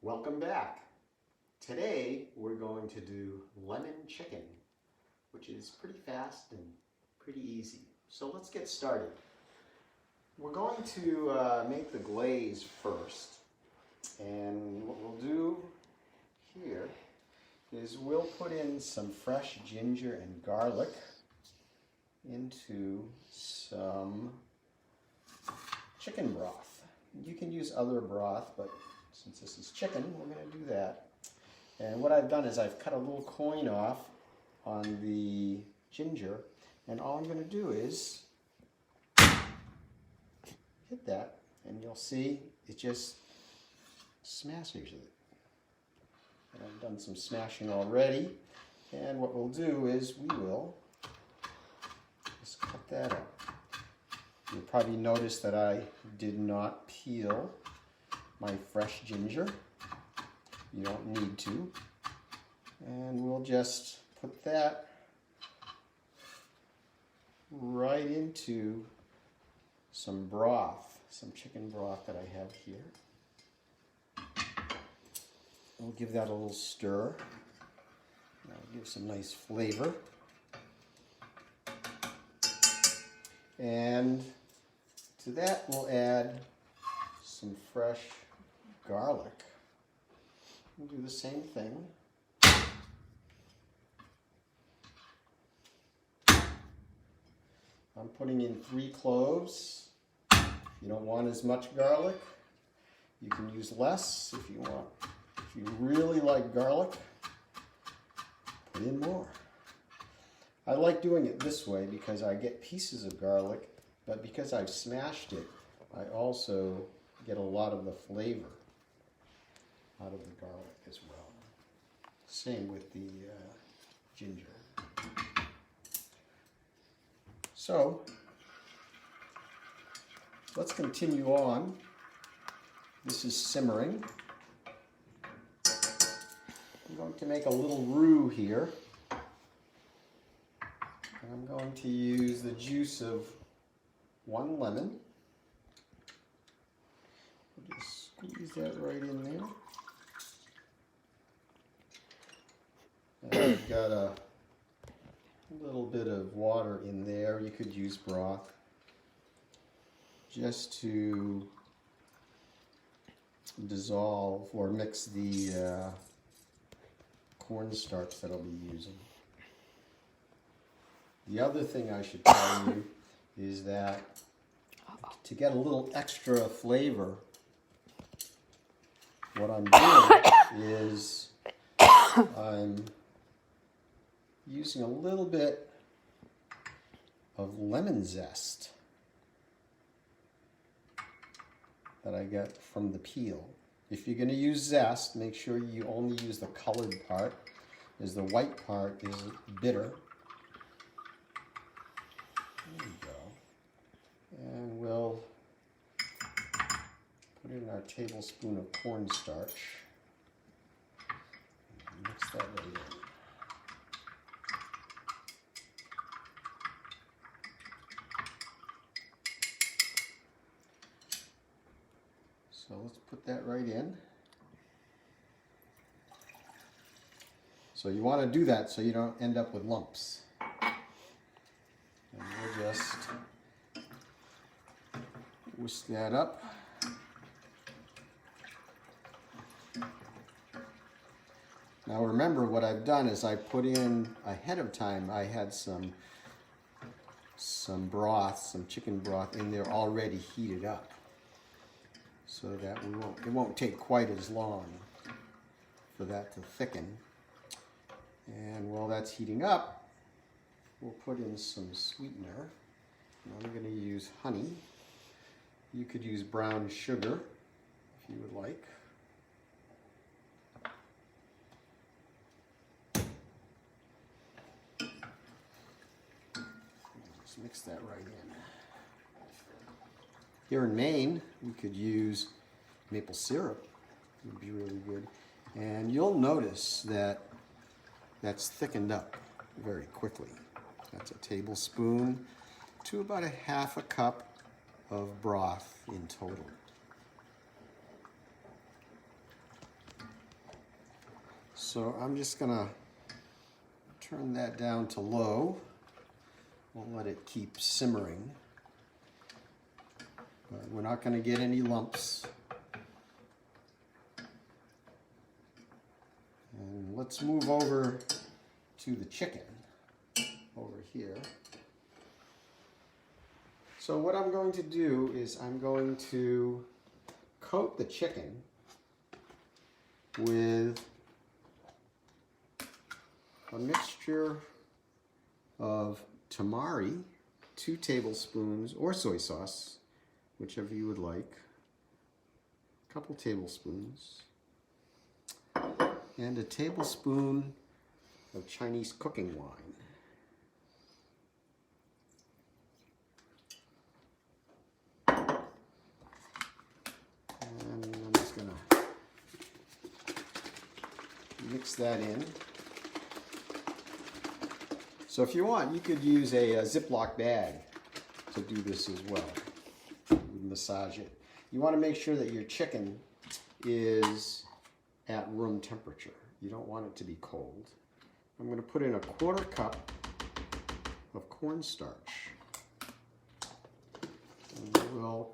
Welcome back. Today we're going to do lemon chicken, which is pretty fast and pretty easy. So let's get started. We're going to make the glaze first, and what we'll do here is we'll put in some fresh ginger and garlic into some chicken broth. You can use other broth, but since this is chicken, we're going to do that. And what I've done is I've cut a little coin off on the ginger, and all I'm going to do is hit that, and you'll see it just smashes it. And I've done some smashing already, and what we'll do is we will just cut that up. You'll probably notice that I did not peel my fresh ginger. You don't need to. And we'll just put that right into some broth, some chicken broth that I have here. We'll give that a little stir. That'll give some nice flavor. And to that we'll add some fresh garlic. We'll do the same thing. I'm putting in 3 cloves. If you don't want as much garlic, you can use less if you want. If you really like garlic, put in more. I like doing it this way because I get pieces of garlic, but because I've smashed it, I also get a lot of the flavor out of the garlic as well. Same with the ginger. So let's continue on. This is simmering. I'm going to make a little roux here. I'm going to use the juice of 1 lemon. Just squeeze that right in there. And I've got a little bit of water in there. You could use broth just to dissolve or mix the cornstarch that I'll be using. The other thing I should tell you is that to get a little extra flavor, what I'm doing is I'm using a little bit of lemon zest that I get from the peel. If you're going to use zest, make sure you only use the colored part, as the white part is bitter. There we go. And we'll put in our tablespoon of cornstarch. Mix that right in. So let's put that right in. So you want to do that so you don't end up with lumps. And we'll just whisk that up. Now remember, what I've done is I put in ahead of time, I had some broth, some chicken broth in there already heated up, so that it won't take quite as long for that to thicken. And while that's heating up, we'll put in some sweetener. And I'm going to use honey. You could use brown sugar if you would like. Just mix that right in. Here in Maine, we could use maple syrup. It would be really good. And you'll notice that that's thickened up very quickly. That's a tablespoon to about a half a cup of broth in total. So I'm just gonna turn that down to low. We'll let it keep simmering. But we're not gonna get any lumps. And let's move over to the chicken over here. So what I'm going to do is I'm going to coat the chicken with a mixture of tamari, 2 tablespoons, or soy sauce, whichever you would like, a couple tablespoons, and a tablespoon of Chinese cooking wine. And I'm just going to mix that in. So if you want, you could use a Ziploc bag to do this as well. Massage it. You want to make sure that your chicken is at room temperature. You don't want it to be cold. I'm going to put in a 1/4 cup of cornstarch. And we'll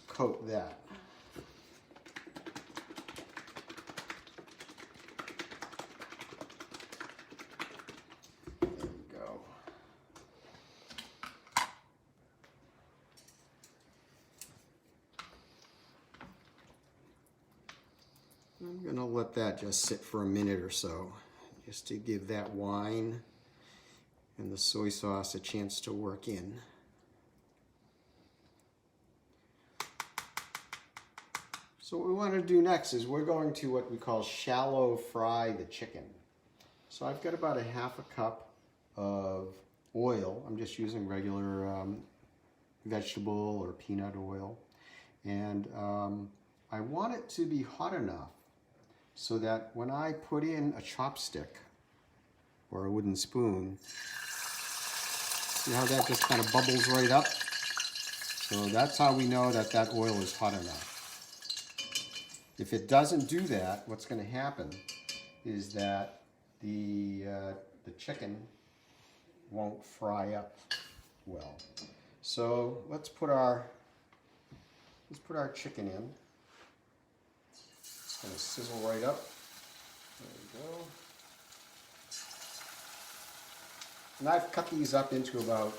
coat that. I'm going to let that just sit for a minute or so, just to give that wine and the soy sauce a chance to work in. So what we want to do next is we're going to what we call shallow fry the chicken. So I've got about a 1/2 cup of oil. I'm just using regular vegetable or peanut oil. And I want it to be hot enough so that when I put in a chopstick or a wooden spoon, see how that just kind of bubbles right up? So that's how we know that that oil is hot enough. If it doesn't do that, what's going to happen is that the chicken won't fry up well. So let's put our chicken in. It's going to sizzle right up. There we go. And I've cut these up into about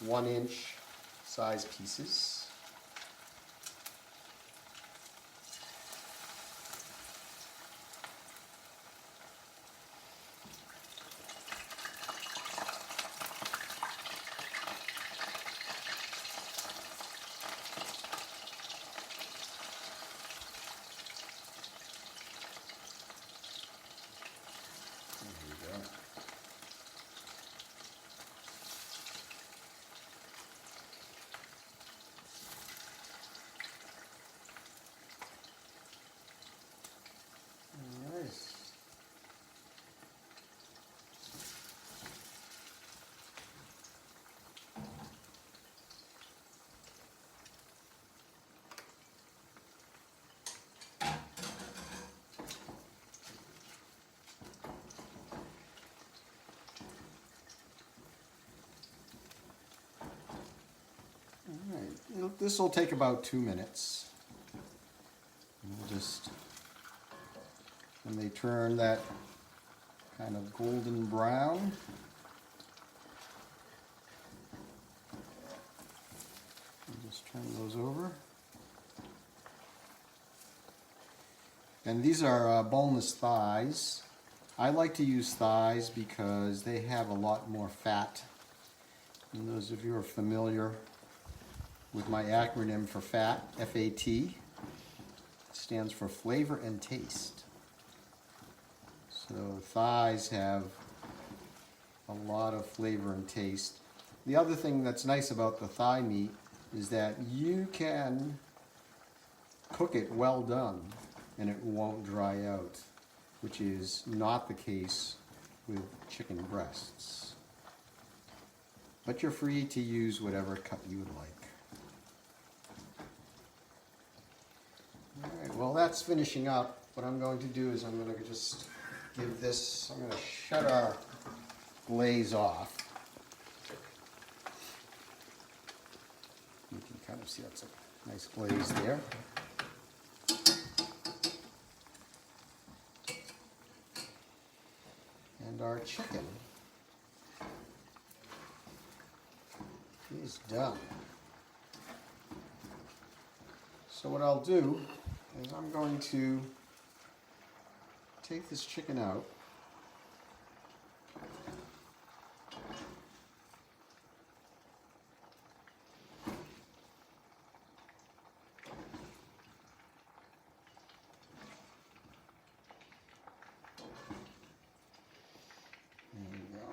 1-inch size pieces. Alright, this will take about 2 minutes. And we'll just, when they turn that kind of golden brown, we'll just turn those over. And these are boneless thighs. I like to use thighs because they have a lot more fat. And those of you who are familiar with my acronym for FAT, F-A-T, stands for flavor and taste. So thighs have a lot of flavor and taste. The other thing that's nice about the thigh meat is that you can cook it well done and it won't dry out, which is not the case with chicken breasts. But you're free to use whatever cut you would like. All right, well, that's finishing up. What I'm going to do is I'm going to just give this, I'm going to shut our glaze off. You can kind of see that's a nice glaze there. And our chicken is done. So what I'll do is I'm going to take this chicken out. There we go.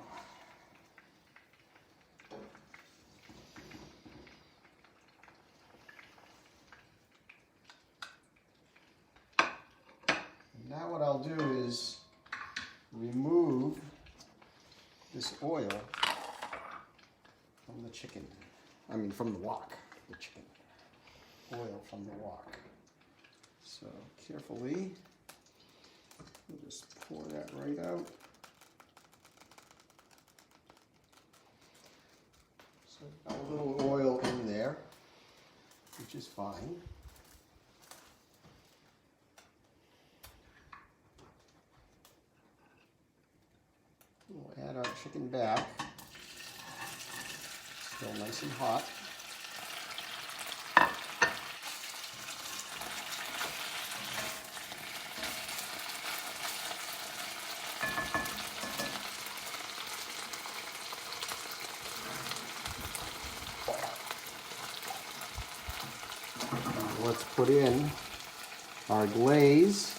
Now what I'll do is remove this oil from the chicken. I mean from the wok, the chicken. Oil from the wok. So carefully, we'll just pour that right out. So got a little oil in there, which is fine. We'll add our chicken back. Still nice and hot. Let's put in our glaze.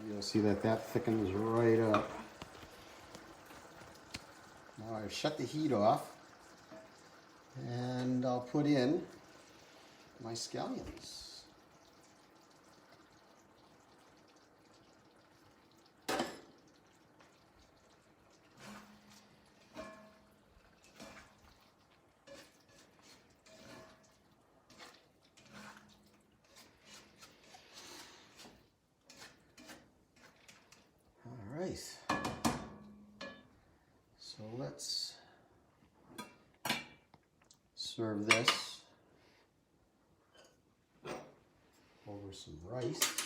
You'll see that that thickens right up. Now I've shut the heat off, and I'll put in my scallions. All right. So let's serve this over some rice.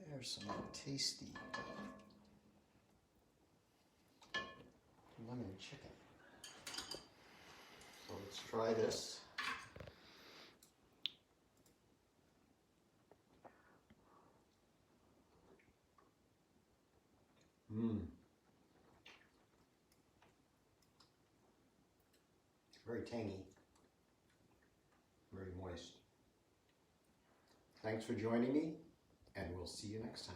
There's some tasty lemon chicken. So let's try this. Very tangy, very moist. Thanks for joining me, and we'll see you next time.